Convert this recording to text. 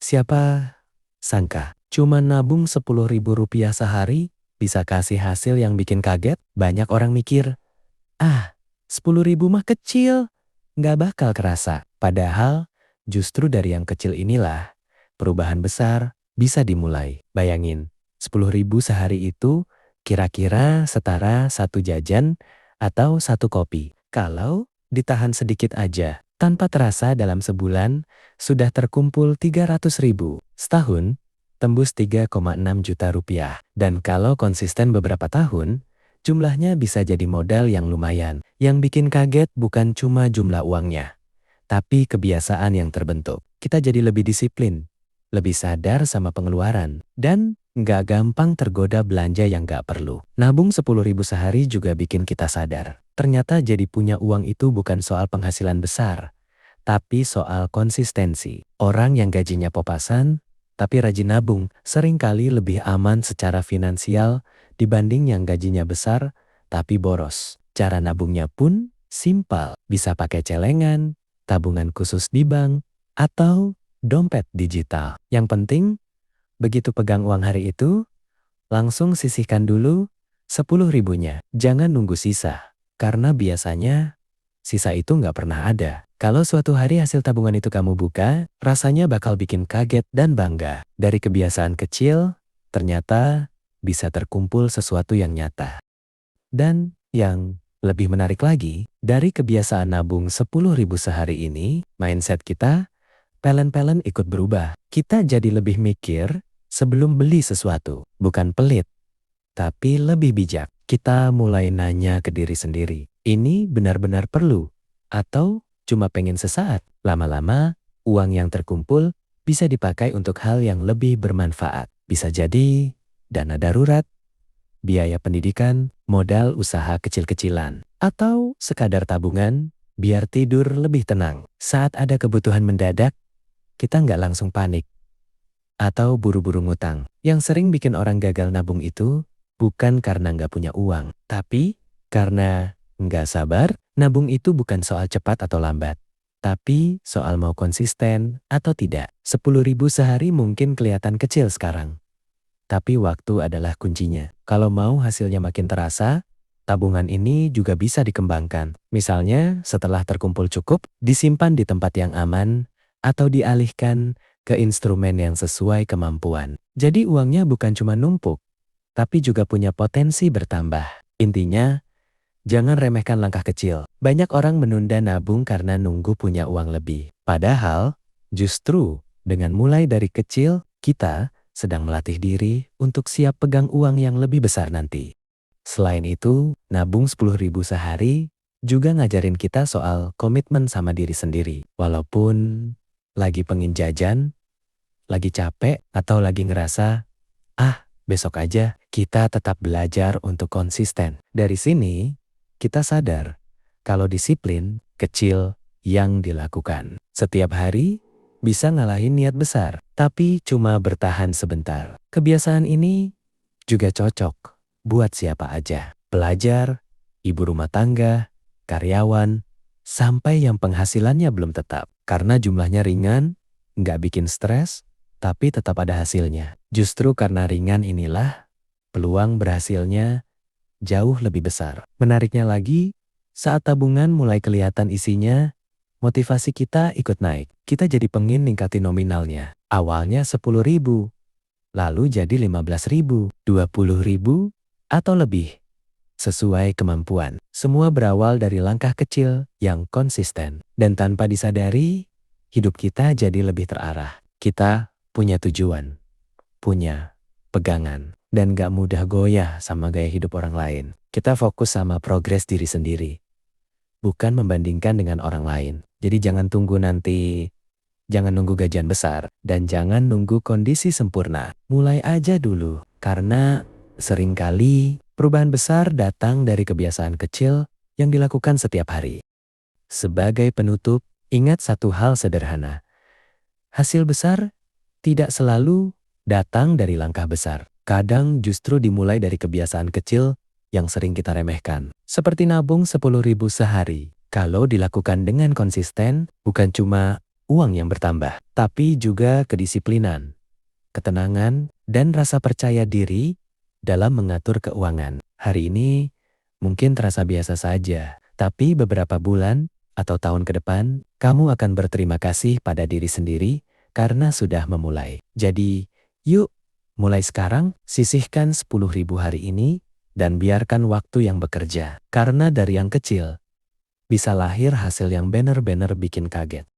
Siapa sangka cuma nabung Rp10.000 sehari bisa kasih hasil yang bikin kaget? Banyak orang mikir, ah, 10.000 mah kecil, nggak bakal kerasa. Padahal justru dari yang kecil inilah perubahan besar bisa dimulai. Bayangin, 10.000 sehari itu kira-kira setara satu jajan atau satu kopi. Kalau ditahan sedikit aja, tanpa terasa dalam sebulan sudah terkumpul 300.000. Setahun, tembus 3,6 juta rupiah. Dan kalau konsisten beberapa tahun, jumlahnya bisa jadi modal yang lumayan. Yang bikin kaget bukan cuma jumlah uangnya, tapi kebiasaan yang terbentuk. Kita jadi lebih disiplin, lebih sadar sama pengeluaran, dan nggak gampang tergoda belanja yang nggak perlu. Nabung 10.000 sehari juga bikin kita sadar. Ternyata jadi punya uang itu bukan soal penghasilan besar, tapi soal konsistensi. Orang yang gajinya popasan, tapi rajin nabung, seringkali lebih aman secara finansial dibanding yang gajinya besar, tapi boros. Cara nabungnya pun simpel. Bisa pakai celengan, tabungan khusus di bank, atau dompet digital. Yang penting, begitu pegang uang hari itu, langsung sisihkan dulu 10.000-nya. Jangan nunggu sisa, karena biasanya sisa itu nggak pernah ada. Kalau suatu hari hasil tabungan itu kamu buka, rasanya bakal bikin kaget dan bangga. Dari kebiasaan kecil, ternyata bisa terkumpul sesuatu yang nyata. Dan yang lebih menarik lagi, dari kebiasaan nabung 10.000 sehari ini, mindset kita pelan-pelan ikut berubah. Kita jadi lebih mikir sebelum beli sesuatu. Bukan pelit, tapi lebih bijak. Kita mulai nanya ke diri sendiri, ini benar-benar perlu? Atau cuma pengen sesaat? Lama-lama, uang yang terkumpul bisa dipakai untuk hal yang lebih bermanfaat. Bisa jadi dana darurat, biaya pendidikan, modal usaha kecil-kecilan, atau sekadar tabungan biar tidur lebih tenang. Saat ada kebutuhan mendadak, kita nggak langsung panik atau buru-buru ngutang. Yang sering bikin orang gagal nabung itu bukan karena nggak punya uang, tapi karena nggak sabar. Nabung itu bukan soal cepat atau lambat, tapi soal mau konsisten atau tidak. 10.000 sehari mungkin kelihatan kecil sekarang, tapi waktu adalah kuncinya. Kalau mau hasilnya makin terasa, tabungan ini juga bisa dikembangkan. Misalnya, setelah terkumpul cukup, disimpan di tempat yang aman, atau dialihkan ke instrumen yang sesuai kemampuan. Jadi uangnya bukan cuma numpuk, tapi juga punya potensi bertambah. Intinya, jangan remehkan langkah kecil. Banyak orang menunda nabung karena nunggu punya uang lebih. Padahal, justru dengan mulai dari kecil, kita sedang melatih diri untuk siap pegang uang yang lebih besar nanti. Selain itu, nabung 10.000 sehari juga ngajarin kita soal komitmen sama diri sendiri. Walaupun lagi pengen jajan, lagi capek, atau lagi ngerasa, besok aja, kita tetap belajar untuk konsisten. Dari sini, kita sadar kalau disiplin kecil yang dilakukan setiap hari bisa ngalahin niat besar, tapi cuma bertahan sebentar. Kebiasaan ini juga cocok buat siapa aja. Pelajar, ibu rumah tangga, karyawan, sampai yang penghasilannya belum tetap. Karena jumlahnya ringan, nggak bikin stres, tapi tetap ada hasilnya. Justru karena ringan inilah peluang berhasilnya jauh lebih besar. Menariknya lagi, saat tabungan mulai kelihatan isinya, motivasi kita ikut naik. Kita jadi pengen ningkatin nominalnya. Awalnya 10.000, lalu jadi 15.000, 20.000, atau lebih. Sesuai kemampuan. Semua berawal dari langkah kecil yang konsisten. Dan tanpa disadari, hidup kita jadi lebih terarah. Kita punya tujuan, punya pegangan, dan gak mudah goyah sama gaya hidup orang lain. Kita fokus sama progres diri sendiri, bukan membandingkan dengan orang lain. Jadi jangan nunggu gajian besar, dan jangan nunggu kondisi sempurna. Mulai aja dulu, karena seringkali perubahan besar datang dari kebiasaan kecil yang dilakukan setiap hari. Sebagai penutup, ingat satu hal sederhana. Hasil besar tidak selalu datang dari langkah besar. Kadang justru dimulai dari kebiasaan kecil yang sering kita remehkan. Seperti nabung 10.000 sehari. Kalau dilakukan dengan konsisten, bukan cuma uang yang bertambah, tapi juga kedisiplinan, ketenangan, dan rasa percaya diri dalam mengatur keuangan. Hari ini mungkin terasa biasa saja, tapi beberapa bulan atau tahun ke depan, kamu akan berterima kasih pada diri sendiri karena sudah memulai. Jadi, yuk mulai sekarang sisihkan 10.000 hari ini dan biarkan waktu yang bekerja. Karena dari yang kecil, bisa lahir hasil yang benar-benar bikin kaget.